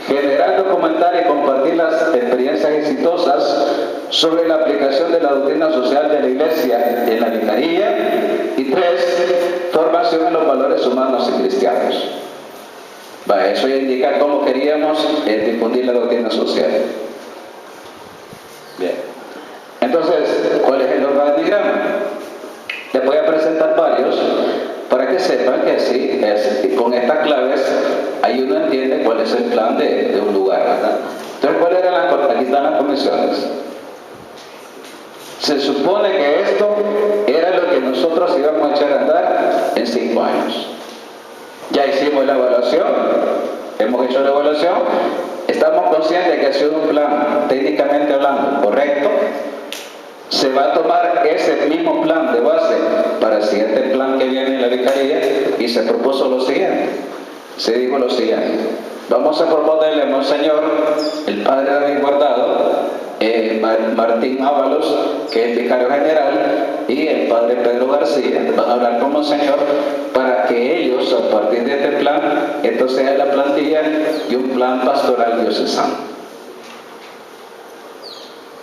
Generar, documentar y compartir las experiencias exitosas sobre la aplicación de la doctrina social de la iglesia en la vicaría. Y 3. Formación en los valores humanos y cristianos. Eso ya indica cómo queríamos difundir la doctrina social. Bien. Entonces, ¿cuál es el organigrama? Les voy a presentar varios para que sepan que sí, con estas claves, ahí uno entiende cuál es el plan de un lugar, ¿verdad? Entonces, ¿cuáles eran aquí están las comisiones? Se supone que esto era lo que nosotros íbamos a echar a andar en 5 años. Ya hicimos la evaluación, hemos hecho la evaluación, estamos conscientes de que ha sido un plan, técnicamente hablando, correcto. Se va a tomar ese mismo plan de base para el siguiente plan que viene en la vicaría y se propuso lo siguiente. Se dijo lo siguiente: vamos a proponerle a Monseñor, el padre David Guardado, Martín Ábalos, que es el vicario general, y el padre Pedro García, van a hablar con Monseñor para que ellos, a partir de este plan, esto sea la plantilla de un plan pastoral diocesano.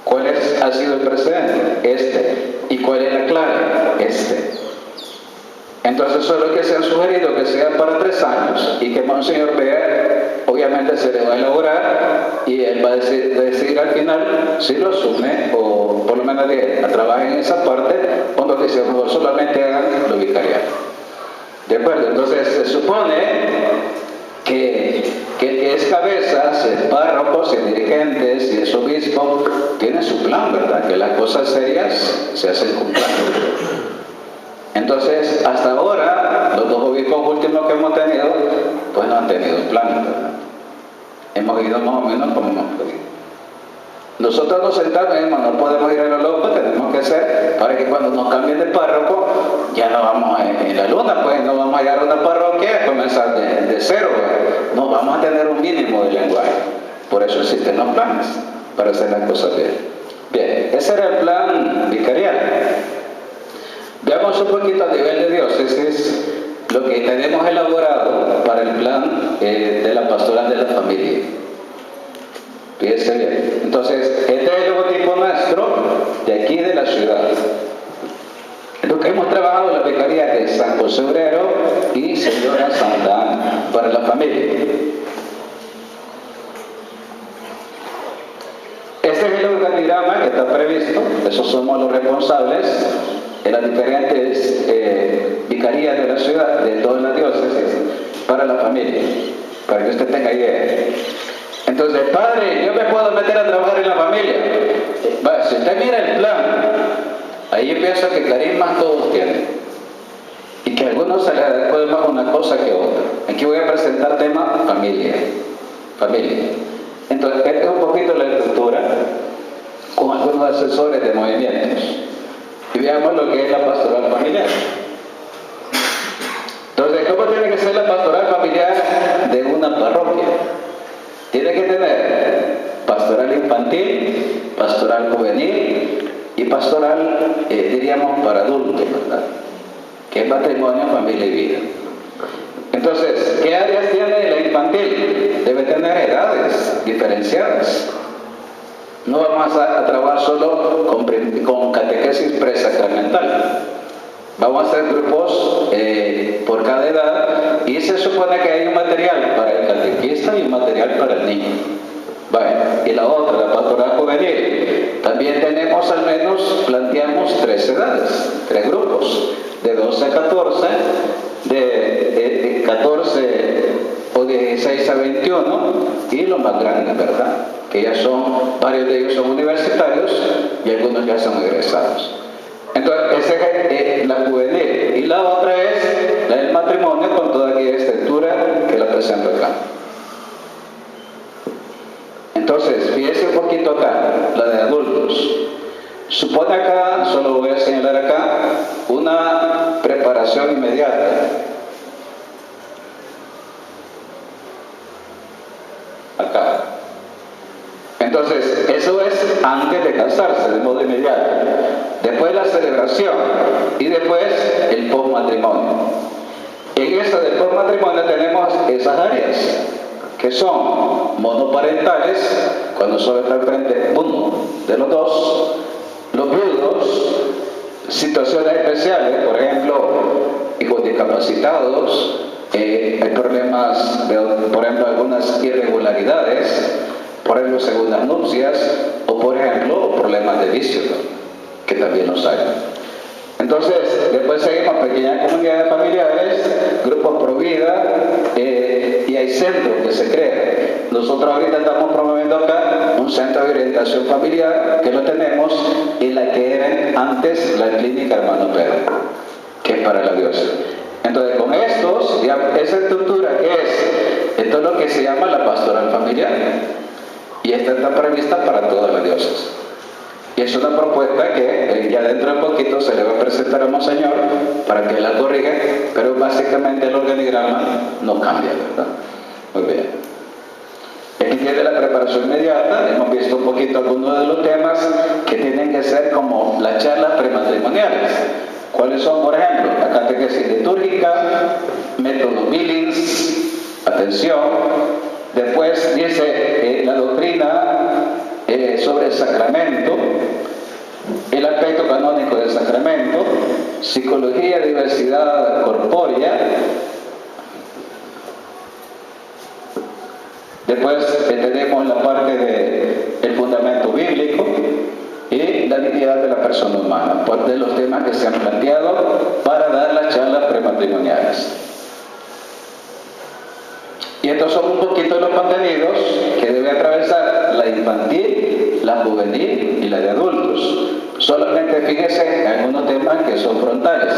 ¿Cuál ha sido el precedente? ¿Y cuál es la clave? Entonces, eso es lo que se han sugerido, que sea para 3 años y que Monseñor vea, obviamente se le va a elaborar y él va a decidir al final si lo asume o por lo menos trabaje en esa parte, o lo que sea, mejor solamente hagan lo vicarial. ¿De acuerdo? Entonces, se supone que el que es cabeza, si es párroco, si es dirigente, si es obispo, tiene su plan, ¿verdad? Que las cosas serias se hacen con plan. Entonces, hasta ahora, los 2 obispos últimos que hemos tenido, pues no han tenido plan, ¿verdad? Hemos ido más o menos como hemos podido. Nosotros nos sentamos, no podemos ir a lo loco, tenemos que hacer para que cuando nos cambien de párroco, ya no vamos en la luna, pues no vamos a llegar a una parroquia a comenzar de cero, ¿verdad? No, vamos a tener un mínimo de lenguaje. Por eso existen los planes, para hacer las cosas bien. Bien, ese era el plan vicarial. Veamos un poquito a nivel de diócesis lo que tenemos elaborado para el plan de la pastoral de la familia. Fíjense bien. Entonces, este es el logotipo nuestro de aquí de la ciudad. Lo que hemos trabajado en la vicaría de San José Obrero y Señora Santa Ana para la familia. Este es el organigrama que está previsto, esos somos los responsables de las diferentes vicarías de la ciudad, de todas las diócesis, para la familia, para que usted tenga idea. Entonces, padre, yo me puedo meter a trabajar en la familia. Bueno, si usted mira el plan, ahí yo pienso que carismas todos tienen, y que a algunos se les adecuada más una cosa que otra. Aquí voy a presentar tema familia. Entonces, esta es un poquito la estructura, con algunos asesores de movimientos. Y veamos lo que es la pastoral familiar. Entonces, ¿cómo tiene que ser la pastoral familiar de una parroquia? Tiene que tener pastoral infantil, pastoral juvenil y pastoral, diríamos, para adultos, ¿verdad? Que es matrimonio, familia y vida. Entonces, ¿qué áreas tiene la infantil? Debe tener edades diferenciadas. No vamos a trabajar solo con catequesis presacramental. Vamos a hacer grupos por cada edad y se supone que hay un material para el catequista y un material para el niño. Bueno, y la otra, la pastoral juvenil. También tenemos al menos, planteamos 3 edades, 3 grupos, de 12 a 14, de 14 o 16 a 21 y los más grandes, ¿verdad? Que ya son, varios de ellos son universitarios y algunos ya son egresados. Entonces, esa es la juvenil. Y la otra es la del matrimonio con toda aquella estructura que la presento acá. Entonces, fíjense un poquito acá, la de adultos. Supone acá, solo voy a señalar acá, una preparación inmediata. Acá. Entonces, eso es antes de casarse, de modo inmediato. Después la celebración y después el postmatrimonio. En esta del postmatrimonio tenemos esas áreas que son monoparentales, cuando solo está al frente uno de los dos, los viudos, situaciones especiales, por ejemplo, hijos discapacitados, hay problemas, por ejemplo, algunas irregularidades, por ejemplo, segundas nupcias, o por ejemplo, problemas de vicio, ¿no? Que también los hay. Entonces, después seguimos pequeñas comunidades familiares, grupos pro vida, y hay centros que se crean. Nosotros ahorita estamos promoviendo acá un centro de orientación familiar, que lo tenemos en la que era antes la clínica Hermano Pedro, que es para la diócesis. Entonces, con estos, esa estructura es, esto es lo que se llama la pastoral familiar. Y esta está prevista para toda la diócesis. Y es una propuesta que ya dentro de poquito se le va a presentar a Monseñor para que la corrija, pero básicamente el organigrama no cambia, ¿verdad? Muy bien. Aquí entiende la preparación inmediata. Hemos visto un poquito algunos de los temas que tienen que ser como las charlas prematrimoniales. ¿Cuáles son, por ejemplo? La catequesis litúrgica, método Billings, atención. Después dice la doctrina sobre el sacramento, el aspecto canónico del sacramento, psicología, diversidad corpórea. Después tenemos la parte del fundamento bíblico y la dignidad de la persona humana, de los temas que se han planteado para dar las charlas prematrimoniales. Y estos son un poquito los contenidos que debe atravesar la infantil, la juvenil y la de adultos. Solamente fíjese en algunos temas que son frontales: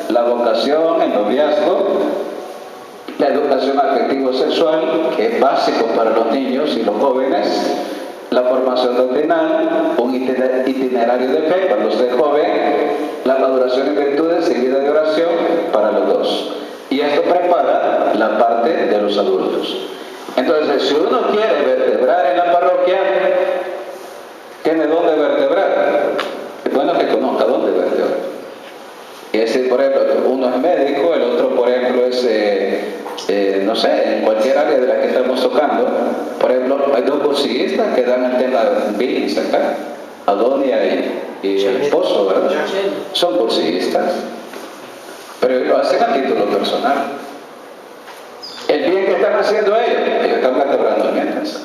la vocación, el noviazgo, la educación afectivo-sexual, que es básico para los niños y los jóvenes, la formación doctrinal, un itinerario de fe cuando usted es joven, la maduración en virtudes y vida de oración para los dos. Y esto prepara la parte de los adultos. Entonces, si uno quiere vertebrar en la parroquia, tiene dónde vertebrar. Es bueno que conozca dónde vertebrar. Y es decir, por ejemplo, uno es médico, el otro, por ejemplo, es, no sé, en cualquier área de la que estamos tocando. Por ejemplo, hay dos cursillistas que dan el tema de Billings acá, Adonia y el esposo, ¿verdad? Son cursillistas, pero lo hacen a título personal. El bien que están haciendo ellos están vertebrando mientras.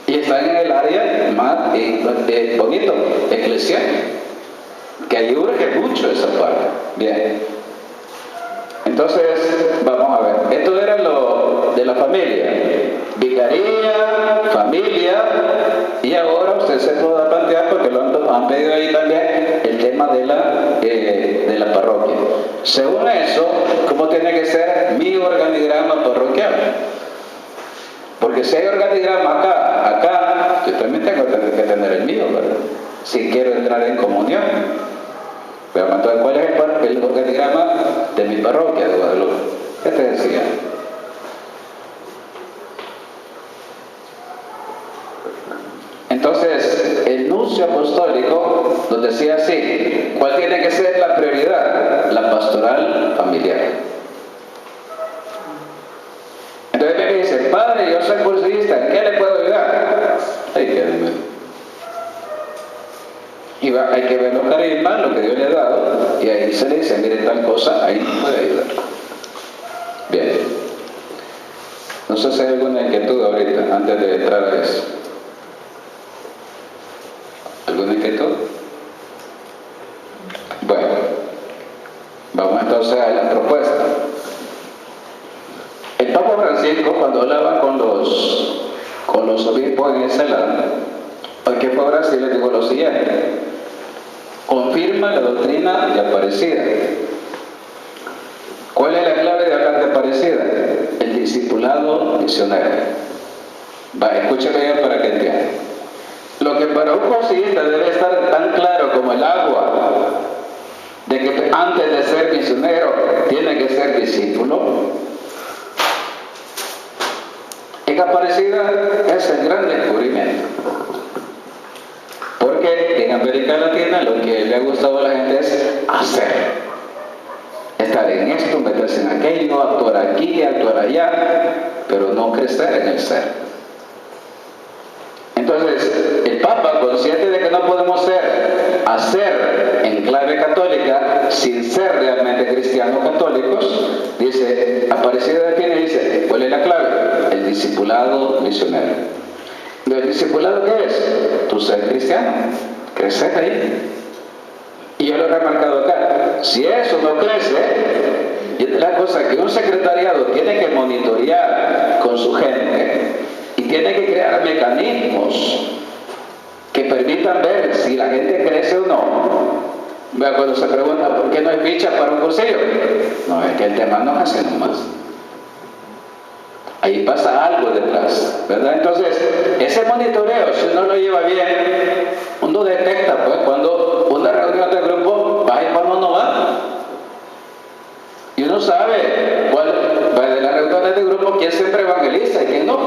Y están en el área más bonito, eclesial, que ahí urge mucho esa parte. Bien. Entonces, vamos a ver. Esto era lo de la familia. Vicaría, familia, y ahora usted se puede plantear, porque lo han pedido ahí también, el tema de la parroquia. Según eso, ¿cómo tiene que ser mi organigrama parroquial? Porque si hay organigrama acá, yo también tengo que tener el mío, ¿verdad? Si quiero entrar en comunión. Pero entonces, ¿cuál es el organigrama de mi parroquia de Guadalupe? ¿Qué te decía? Entonces, el nuncio apostólico nos decía así: ¿cuál tiene que ser la prioridad? La pastoral familiar. Entonces me dice: padre, yo soy cursista, ¿en qué le puedo ayudar? Ahí quédeme. Y hay que ver los carismas, lo que Dios le ha dado, y ahí se le dice: mire, tal cosa, ahí puede ayudar. Bien. No sé si hay alguna inquietud ahorita, antes de entrar a eso. ¿Alguna inquietud? Bueno, vamos entonces a la propuesta. El Papa Francisco, cuando hablaba con los obispos en Encelada, hoy que fue a Brasil, le digo lo siguiente: confirma la doctrina de Aparecida. ¿Cuál es la clave de hablar de Aparecida? El discipulado misionero. Escúcheme bien para que entienda. Lo que para un cursista debe estar tan claro como el agua, de que antes de ser misionero tiene que ser discípulo, en Aparecida es el gran descubrimiento. Porque en América Latina lo que le ha gustado a la gente es hacer. Estar en esto, meterse en aquello, actuar aquí, actuar allá, pero no crecer en el ser. Entonces, el Papa, consciente de que no podemos hacer en clave católica sin ser realmente cristianos católicos, dice: Aparecida define, dice, ¿cuál es la clave? El discipulado misionero. ¿El discipulado qué es? Tu ser cristiano, crecer ahí. Y yo lo he remarcado acá: si eso no crece, y la cosa que un secretariado tiene que monitorear con su gente y tiene que crear mecanismos que permitan ver si la gente crece o no. Cuando se pregunta ¿por qué no hay ficha para un cursillo? No, es que el tema no es así nomás. Ahí pasa algo detrás, ¿verdad? Entonces, ese monitoreo, si uno lo lleva bien, uno detecta, pues, cuando una reunión de grupo va y cuando no va. Y uno sabe cuál va de la reunión reuniones de grupo quién siempre evangeliza y quién no.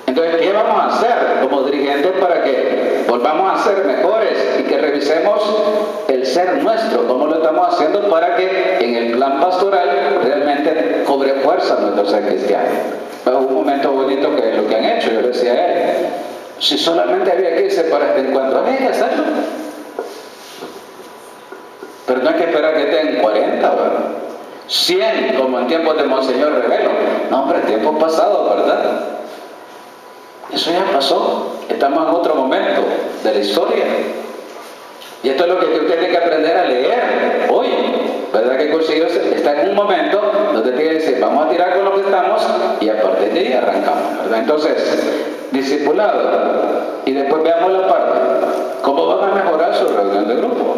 Entonces, ¿qué vamos a hacer como dirigentes para que volvamos a ser mejores y que revisemos el ser nuestro? ¿Cómo lo estamos haciendo para que en el plan pastoral realmente cobre fuerza nuestro ser cristiano? Fue un momento bonito que es lo que han hecho. Yo le decía a él, si solamente había que irse para este encuentro, había que hacerlo. Pero no hay que esperar que estén 40, ¿verdad? 100, como en tiempos de Monseñor Revelo. No, hombre, tiempos pasados, ¿verdad? Eso ya pasó. Estamos en otro momento de la historia. Y esto es lo que usted tiene que aprender a leer hoy. ¿Verdad que Cursillos está en un momento donde tiene que decir, vamos a tirar con lo que estamos y a partir de ahí arrancamos, ¿verdad? Entonces, discipulado. Y después veamos la parte. ¿Cómo van a mejorar su reunión de grupo?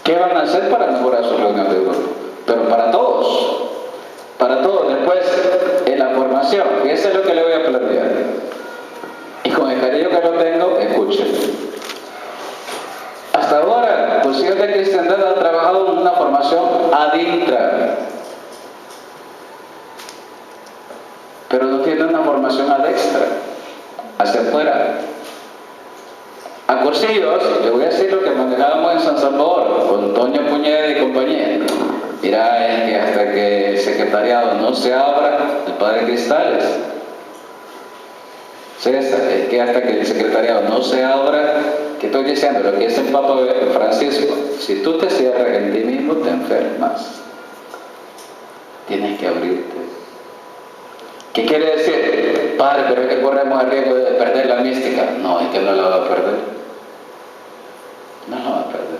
¿Qué van a hacer para mejorar su reunión de grupo? Pero para todos. Para todos. Después, en la formación. Y eso es lo que le voy a plantear. Y con el cariño que lo tengo, escuchen. Hasta ahora, Cursillos de Cristiandad ha trabajado en una formación ad intra. Pero no tiene una formación ad extra. Hacia afuera. A Cursillos, le voy a decir lo que manejábamos en San Salvador, con Toño Puñeda y compañía. Mira, es que hasta que el secretariado no se abra, el Padre Cristales. César, es que hasta que el secretariado no se abra, ¿qué estoy diciendo? Lo que dice el Papa Francisco, si tú te cierras en ti mismo, te enfermas. Tienes que abrirte. ¿Qué quiere decir? Padre, pero es que corremos el riesgo de perder la mística. No, es que no la va a perder. No la va a perder.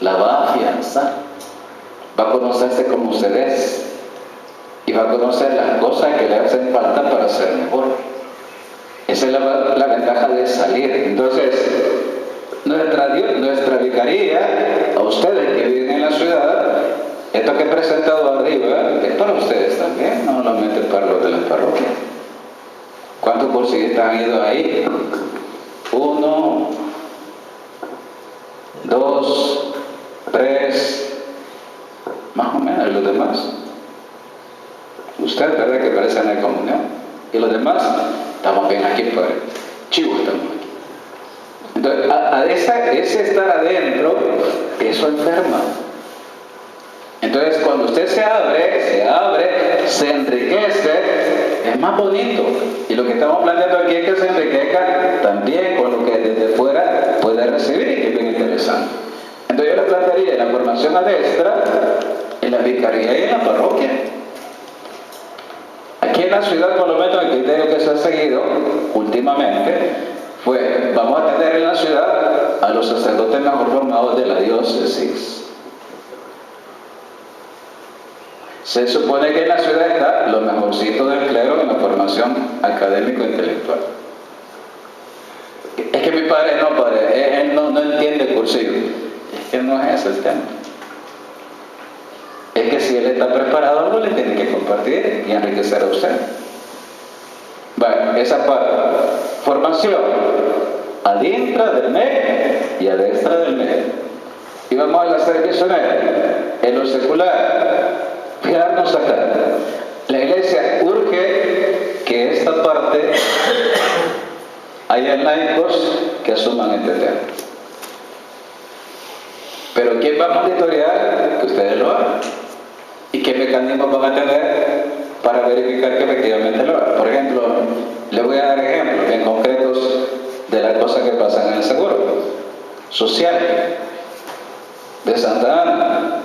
La va a afianzar. Va a conocerse como usted es. Y va a conocer las cosas que le hacen falta para ser mejor. Esa es la ventaja de salir. Entonces, nuestra vicaría, a ustedes que viven en la ciudad, esto que he presentado arriba es para ustedes también, no solamente para los de la parroquia. ¿Cuántos cursillistas han ido ahí? 1, 2, 3, más o menos, y los demás. Usted, ¿verdad que parece en la comunión? Y los demás, estamos bien aquí, padre. Chivo, estamos aquí. Entonces, ese estar adentro, eso enferma. Entonces, cuando usted se abre, se enriquece, es más bonito. Y lo que estamos planteando aquí es que se enriquezca también con lo que desde fuera puede recibir, y que es bien interesante. Entonces, yo le plantearía en la formación adestra, en la vicaría y en la parroquia. Aquí en la ciudad, por lo menos, el criterio que se ha seguido últimamente fue, vamos a tener en la ciudad a los sacerdotes mejor formados de la diócesis. Se supone que en la ciudad está lo mejorcito del clero en la formación académico-intelectual. Es que mi padre él no entiende el cursillo. Es que no es ese el tema. Es que si él está preparado, algo le tiene que compartir y enriquecer a usted. Bueno, esa parte. Formación ad intra del MEC y ad extra del MEC. Y vamos a la servicio en lo secular. Fijarnos acá. La iglesia urge que esta parte haya laicos que asuman este tema. Pero ¿quién va a monitorear? Que ustedes lo hagan. ¿Y qué mecanismos van a tener para verificar que efectivamente lo hagan? Por ejemplo, le voy a dar ejemplos bien concretos de las cosas que pasan en el seguro social de Santa Ana.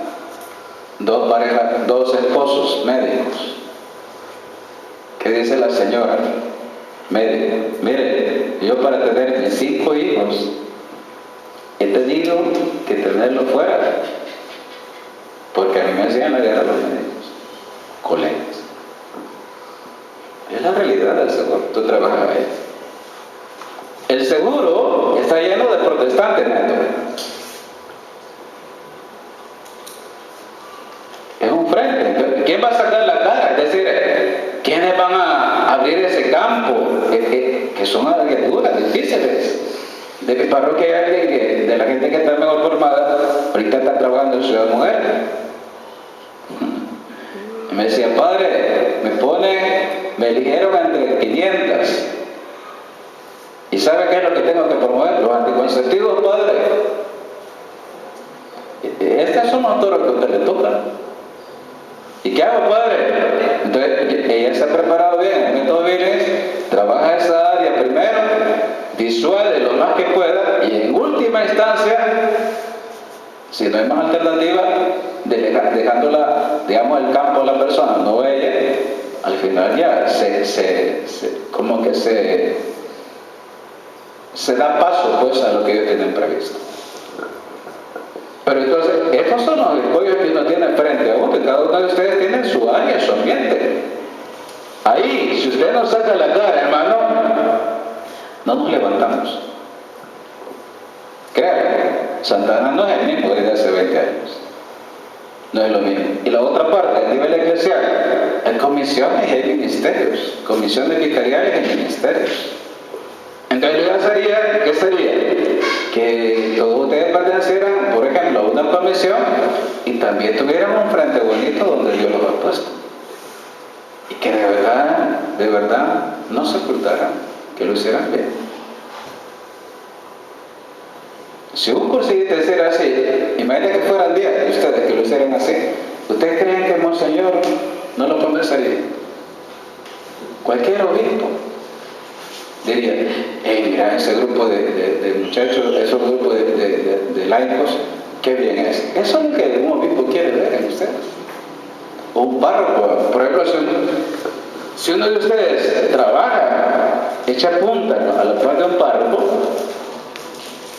2 parejas, 2 esposos médicos. ¿Qué dice la señora médico? Mire, yo para tener mis 5 hijos he tenido que tenerlos fuera, porque a mí me hacían la guerra los médicos, colegas. Es la realidad del seguro. Tú trabajas ahí. El seguro está lleno de protestantes, neto. Es un frente. ¿Quién va a sacar la cara? Es decir, ¿quiénes van a abrir ese campo? Que son aventuras difíciles. De mi parroquia hay alguien que, de la gente que está mejor formada, ahorita está trabajando en Ciudad Mujer. Me decía, padre, me eligieron entre 500. ¿Y sabe qué es lo que tengo que promover? Los anticonceptivos, padre. Estas son los toros que a usted le tocan. ¿Y qué hago, padre? Entonces, ella se ha preparado bien en el método Billings, trabaja esa área primero, disuade lo más que pueda, y en última instancia, si no hay más alternativa, dejándola, digamos, el campo a la persona, no ella, al final ya como que se da paso pues a lo que ellos tienen previsto. Pero entonces, estos son los escollos que uno tiene frente a uno, y cada uno de ustedes tiene su área, su ambiente. Ahí, si usted no saca la cara, hermano, no nos levantamos. Créanme, Santana no es el mismo desde hace 20 años. No es lo mismo. Y la otra parte, a nivel eclesial, hay comisiones y hay ministerios, comisiones vicariales y ministerios. Entonces, ¿qué sería? Que todos ustedes pertenecieran, por ejemplo, a una comisión y también tuvieran un frente bonito donde Dios los ha puesto. Y que de verdad, no se ocultaran, que lo hicieran bien. Si un cursillito hiciera así, imagínate que fueran 10 de ustedes que lo hicieran así, ¿ustedes creen que el Monseñor no lo convencería? Cualquier obispo diría, mira, ese grupo de muchachos, esos grupos de laicos, qué bien es. Eso es lo que un obispo quiere ver en ustedes. O un párroco, por ejemplo, si uno de ustedes trabaja, echa punta a la par de un párroco,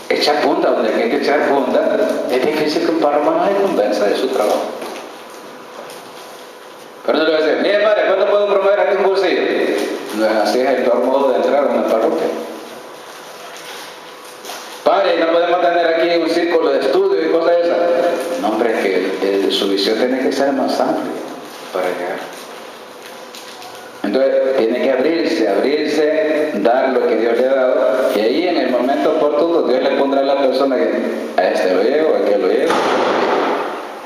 echa punta donde hay que echar punta, es difícil que un párroco no se convenza de su trabajo. Pero no le voy a decir, mire padre, ¿cuándo puedo promover aquí un cursillo? No es así, es el peor modo de entrar a una parroquia. Padre, no podemos tener aquí un círculo de estudio y cosas de esas. No, hombre, es que su visión tiene que ser más amplia para llegar. Entonces, tiene que abrirse, dar lo que Dios le ha dado, y ahí en el momento oportuno Dios le pondrá a la persona que a este lo llevo, a aquel lo llevo.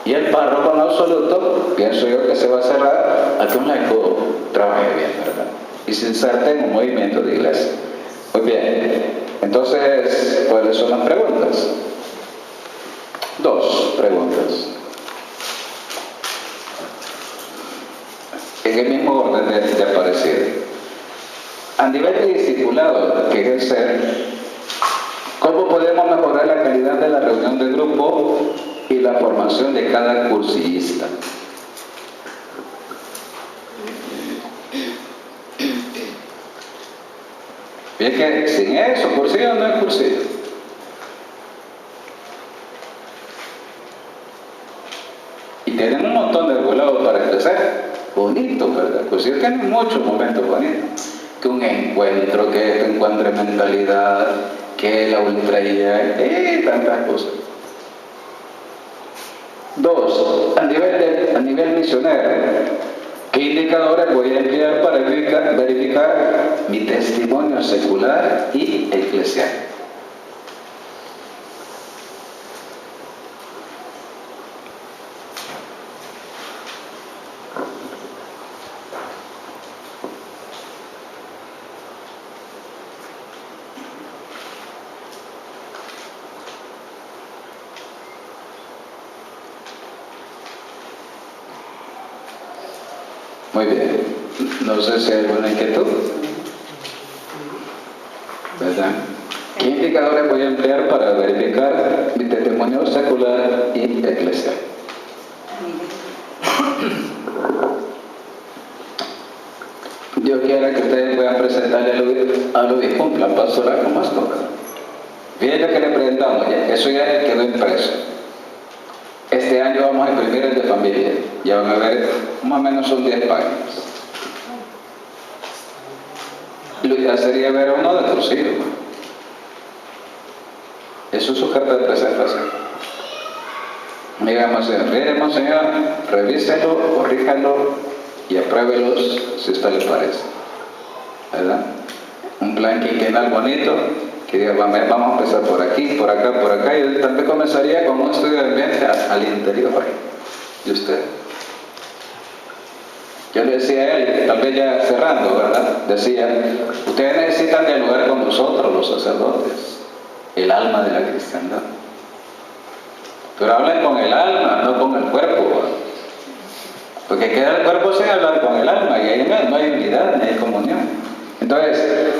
Y el párroco en absoluto, pienso yo que se va a cerrar a que un laico trabaje bien, ¿verdad? Y se inserte en un movimiento de iglesia. Muy bien, entonces, ¿cuáles son las preguntas? 2 preguntas. En el mismo orden de aparecer. A nivel de discipulado que ejercer, ¿cómo podemos mejorar la calidad de la reunión de grupo y la formación de cada cursillista? Bien que sin eso, cursillo no es cursillo. Y tienen un montón de regulados para crecer. Bonito, ¿verdad? Cursillo tiene muchos momentos bonitos. Que un encuentro, que este encuentro de mentalidad, que la ultraía, tantas cosas. 2. A nivel misionero, ¿qué indicadores voy a emplear para verificar mi testimonio secular y eclesial? Muy bien, no sé si hay alguna inquietud, ¿verdad? ¿Qué indicadores voy a emplear para verificar mi testimonio secular y eclesial? Dios quiera que ustedes puedan presentarle al obispo un plan pastoral como esto. Bien lo que le presentamos, eso ya quedó impreso. Este año vamos a imprimir el de familia. Ya van a ver, más o menos son 10 páginas. Lo ideal sería ver uno de cursillo. Eso es su carta de presentación. Digamos, Monseñor, revíselo, corríjalo y apruébelos si a usted le parece. ¿Verdad? Un plan quinquenal bonito, que diga, vamos a empezar por aquí, por acá, y también comenzaría con un estudio de ambiente al interior de usted. Yo le decía a él, tal vez ya cerrando, ¿verdad? Decía, ustedes necesitan dialogar con nosotros, los sacerdotes, el alma de la cristiandad. Pero hablen con el alma, no con el cuerpo, ¿verdad? Porque queda el cuerpo sin hablar con el alma, y ahí no hay unidad, ni hay comunión. Entonces,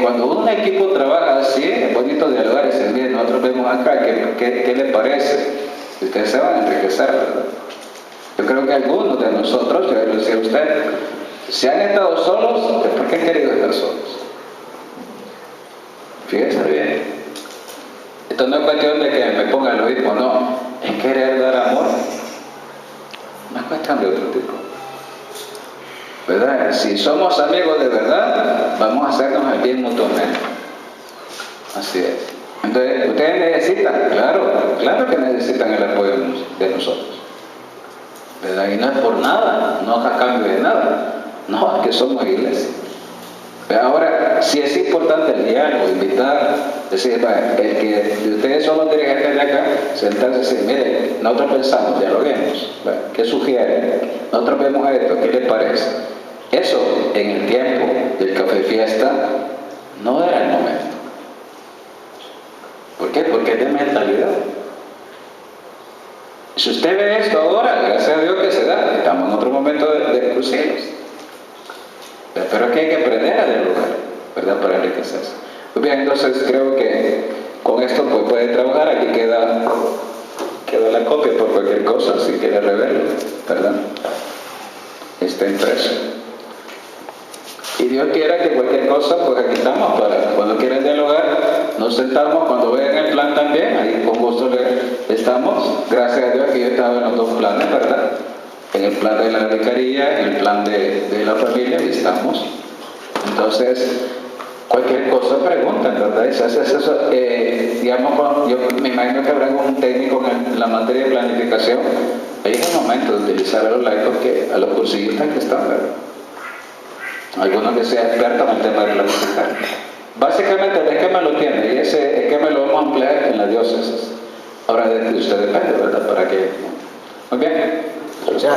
cuando un equipo trabaja así, es bonito dialogar y decir, miren, nosotros vemos acá, ¿qué le parece? Y ustedes se van a enriquecer, ¿verdad? Yo creo que algunos de nosotros, yo le decía a usted, si han estado solos, es porque han querido estar solos. Fíjense bien. Esto no es cuestión de que me ponga el obispo, no. Es querer dar amor. No es cuestión de otro tipo. ¿Verdad? Si somos amigos de verdad, vamos a hacernos el bien mutuamente. Así es. Entonces, ustedes necesitan, claro que necesitan el apoyo de nosotros. ¿Verdad? Y no es por nada, no es a cambio de nada. No, es que somos iglesia. Pero ahora, sí es importante el diálogo, invitar, decir, el que ustedes son los dirigentes de acá, sentarse y decir, mire, nosotros pensamos, dialoguemos, ¿qué sugieren? Nosotros vemos esto, ¿qué les parece? Eso, en el tiempo del café fiesta, no era el momento. ¿Por qué? Porque es de mentalidad. Si usted ve esto ahora, gracias a Dios que se da, estamos en otro momento de cruceros. Pero es que hay que aprender a dialogar, ¿verdad? Para enriquecerse. Muy bien, entonces creo que con esto pues puede trabajar. Aquí queda la copia por cualquier cosa, si quiere reverlo, ¿verdad? Está impreso. Y Dios quiera que cualquier cosa, pues aquí estamos para cuando quieran dialogar, nos sentamos, cuando vean el plan también, ahí con gusto estamos. Gracias a Dios que yo estaba en los dos planes, ¿verdad? En el plan de la vicaría, en el plan de la familia, y estamos. Entonces, cualquier cosa preguntan, ¿verdad? Y se hace eso, digamos, yo me imagino que habrá un técnico en la materia de planificación. Ahí es el momento de utilizar a los laicos, a los cursillistas que están, ¿verdad? Algunos que sean expertos en el tema de planificar. Básicamente el esquema lo tiene, y ese esquema lo vamos a emplear en la diócesis. Ahora de usted depende, ¿verdad? Para que... Muy bien. Gracias.